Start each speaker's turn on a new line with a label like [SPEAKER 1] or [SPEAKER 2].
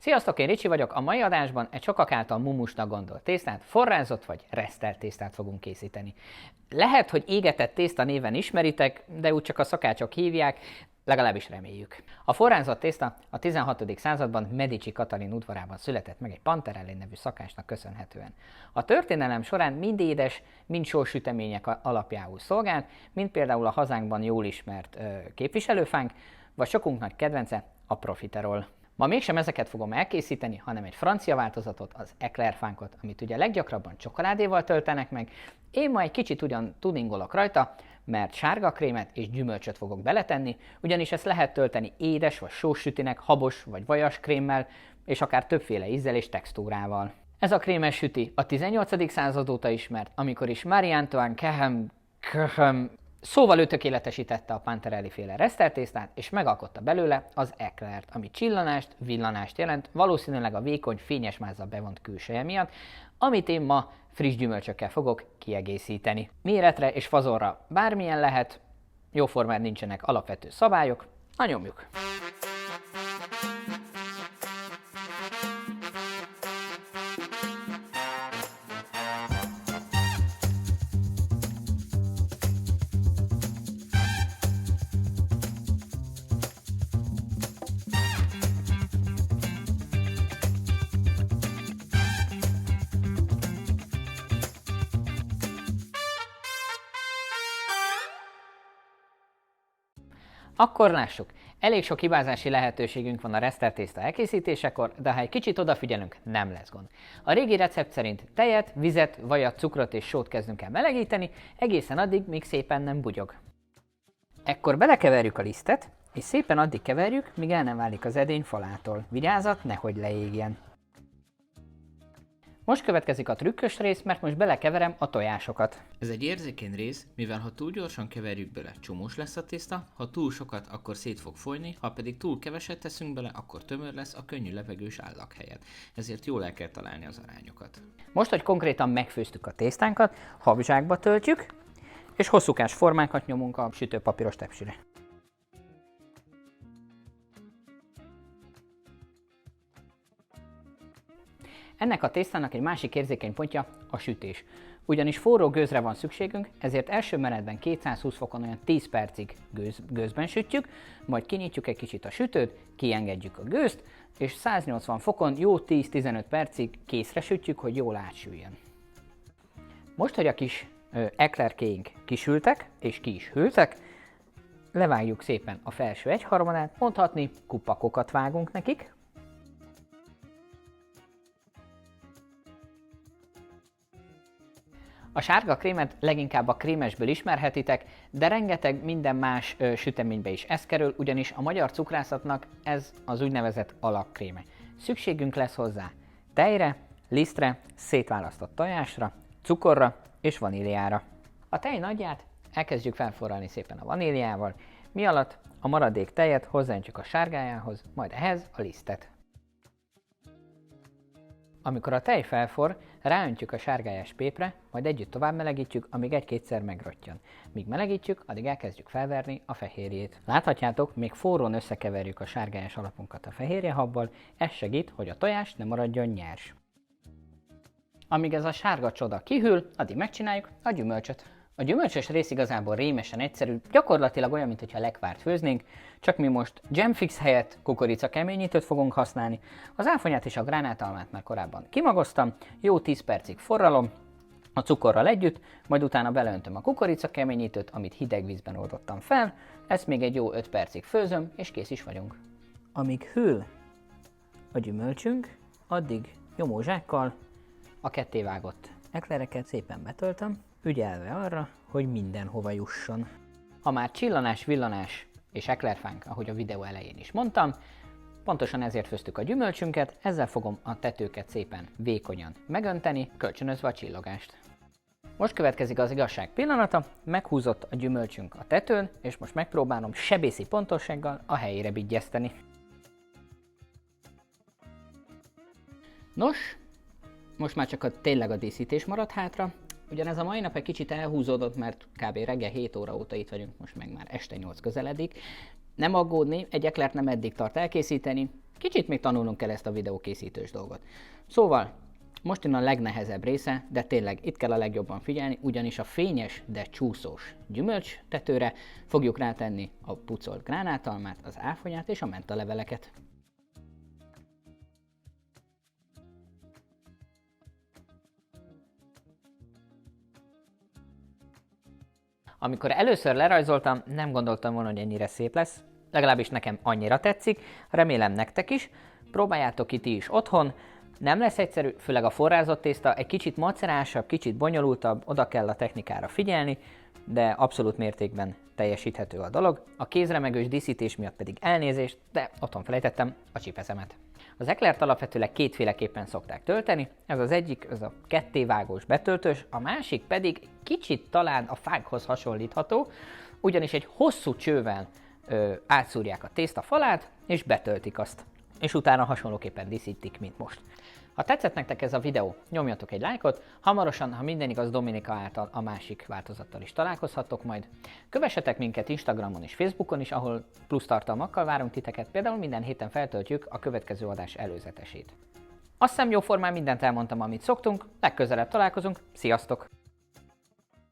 [SPEAKER 1] Sziasztok, én Ricsi vagyok, a mai adásban egy sokak által mumusnak gondolt tésztát, forrázott vagy resztelt tésztát fogunk készíteni. Lehet, hogy égetett tészta néven ismeritek, de úgy csak a szakácsok hívják, legalábbis reméljük. A forrázott tészta a 16. században Medici Katalin udvarában született meg egy Panterelli nevű szakácsnak köszönhetően. A történelem során mind édes, mind sós sütemények alapjául szolgált, mint például a hazánkban jól ismert képviselőfánk, vagy sokunk nagy kedvence, a profiterol. Ma mégsem ezeket fogom elkészíteni, hanem egy francia változatot, az eclairfánkot, amit ugye leggyakrabban csokoládéval töltenek meg. Én ma egy kicsit ugyan tuningolok rajta, mert sárga krémet és gyümölcsöt fogok beletenni, ugyanis ezt lehet tölteni édes vagy sós sütinek, habos vagy vajas krémmel, és akár többféle ízzel és textúrával. Ez a krémes süti a 18. század óta ismert, amikor is Marie Antoine Cahem szóval ő tökéletesítette a Panterelli féle resztelt tésztát, és megalkotta belőle az eclairt, ami csillanást, villanást jelent, valószínűleg a vékony, fényes mázzal bevont külseje miatt, amit én ma friss gyümölcsökkel fogok kiegészíteni. Méretre és fazonra bármilyen lehet, jóformán nincsenek alapvető szabályok, na nyomjuk! Akkor lássuk, elég sok hibázási lehetőségünk van a resztelt tészta elkészítésekor, de ha egy kicsit odafigyelünk, nem lesz gond. A régi recept szerint tejet, vizet, vajat, cukrot és sót kezdünk el melegíteni, egészen addig, míg szépen nem bugyog. Ekkor belekeverjük a lisztet, és szépen addig keverjük, míg el nem válik az edény falától. Vigyázat, nehogy leégjen. Most következik a trükkös rész, mert most belekeverem a tojásokat.
[SPEAKER 2] Ez egy érzékeny rész, mivel ha túl gyorsan keverjük bele, csomós lesz a tészta, ha túl sokat, akkor szét fog folyni, ha pedig túl keveset teszünk bele, akkor tömör lesz a könnyű levegős állag helyett. Ezért jól el kell találni az arányokat.
[SPEAKER 1] Most, hogy konkrétan megfőztük a tésztánkat, habzsákba töltjük, és hosszúkás formákat nyomunk a sütőpapíros tepsire. Ennek a tésztának egy másik érzékeny pontja a sütés. Ugyanis forró gőzre van szükségünk, ezért első menetben 220 fokon olyan 10 percig gőzben sütjük, majd kinyitjuk egy kicsit a sütőt, kiengedjük a gőzt, és 180 fokon jó 10-15 percig készre sütjük, hogy jól átsüljön. Most, hogy a kis eclairkéink kisültek, és ki is hűltek, levágjuk szépen a felső egyharmadát, mondhatni kupakokat vágunk nekik. A sárga krémet leginkább a krémesből ismerhetitek, de rengeteg minden más süteménybe is ez kerül, ugyanis a magyar cukrászatnak ez az úgynevezett alapkréme. Szükségünk lesz hozzá tejre, lisztre, szétválasztott tojásra, cukorra és vaníliára. A tej nagyját elkezdjük felforralni szépen a vaníliával, mi alatt a maradék tejet hozzáöntjük a sárgájához, majd ehhez a lisztet. Amikor a tej felforr, ráöntjük a sárgályás pépre, majd együtt tovább melegítjük, amíg egy-kétszer megrottyant. Míg melegítjük, addig elkezdjük felverni a fehérjét. Láthatjátok, még forrón összekeverjük a sárgályás alapunkat a fehérjehabbal, ez segít, hogy a tojás ne maradjon nyers. Amíg ez a sárga csoda kihűl, addig megcsináljuk a gyümölcsöt. A gyümölcsös rész igazából rémesen egyszerű, gyakorlatilag olyan, mintha lekvárt főznénk, csak mi most jamfix helyett kukorica keményítőt fogunk használni. Az áfonyát és a gránátalmát már korábban kimagoztam, jó 10 percig forralom a cukorral együtt, majd utána beleöntöm a kukorica keményítőt, amit hideg vízben oldottam fel, ezt még egy jó 5 percig főzöm, és kész is vagyunk. Amíg hűl a gyümölcsünk, addig nyomózsákkal a kettévágott eclaireket szépen betöltöm, ügyelve arra, hogy mindenhova jusson. Ha már csillanás, villanás és eclairfánk, ahogy a videó elején is mondtam, pontosan ezért főztük a gyümölcsünket, ezzel fogom a tetőket szépen vékonyan megönteni, kölcsönözve a csillogást. Most következik az igazság pillanata, meghúzott a gyümölcsünk a tetőn, és most megpróbálom sebészi pontossággal a helyére bigyezteni. Nos, most már csak tényleg a díszítés maradt hátra. Ugyanez a mai nap egy kicsit elhúzódott, mert kb. Reggel 7 óra óta itt vagyunk, most meg már este 8 közeledik. Nem aggódni, egy eclairt nem eddig tart elkészíteni, Kicsit még tanulnunk kell ezt a videókészítős dolgot. Szóval, most jön a legnehezebb része, de tényleg itt kell a legjobban figyelni, ugyanis a fényes, de csúszós gyümölcs tetőre fogjuk rátenni a pucolt gránátalmát, az áfonyát és a mentaleveleket. Amikor először lerajzoltam, nem gondoltam volna, hogy ennyire szép lesz, legalábbis nekem annyira tetszik, remélem nektek is, próbáljátok ki ti is otthon, nem lesz egyszerű, főleg a forrázott tészta, egy kicsit macerásabb, kicsit bonyolultabb, oda kell a technikára figyelni, de abszolút mértékben teljesíthető a dolog. A kézremegős díszítés miatt pedig elnézést, de otthon felejtettem a csipeszemet. Az eklert alapvetőleg kétféleképpen szokták tölteni, ez az egyik, ez a kettévágós betöltős, a másik pedig kicsit talán a fákhoz hasonlítható, ugyanis egy hosszú csővel átszúrják a tészta falát, és betöltik azt. És utána hasonlóképpen díszítik, mint most. Ha tetszett nektek ez a videó, nyomjatok egy lájkot, hamarosan, ha minden igaz, Dominika által a másik változattal is találkozhattok majd. Kövessetek minket Instagramon és Facebookon is, ahol plusz tartalmakkal várunk titeket, például minden héten feltöltjük a következő adás előzetesét. Azt hiszem jóformán mindent elmondtam, amit szoktunk, legközelebb találkozunk, sziasztok!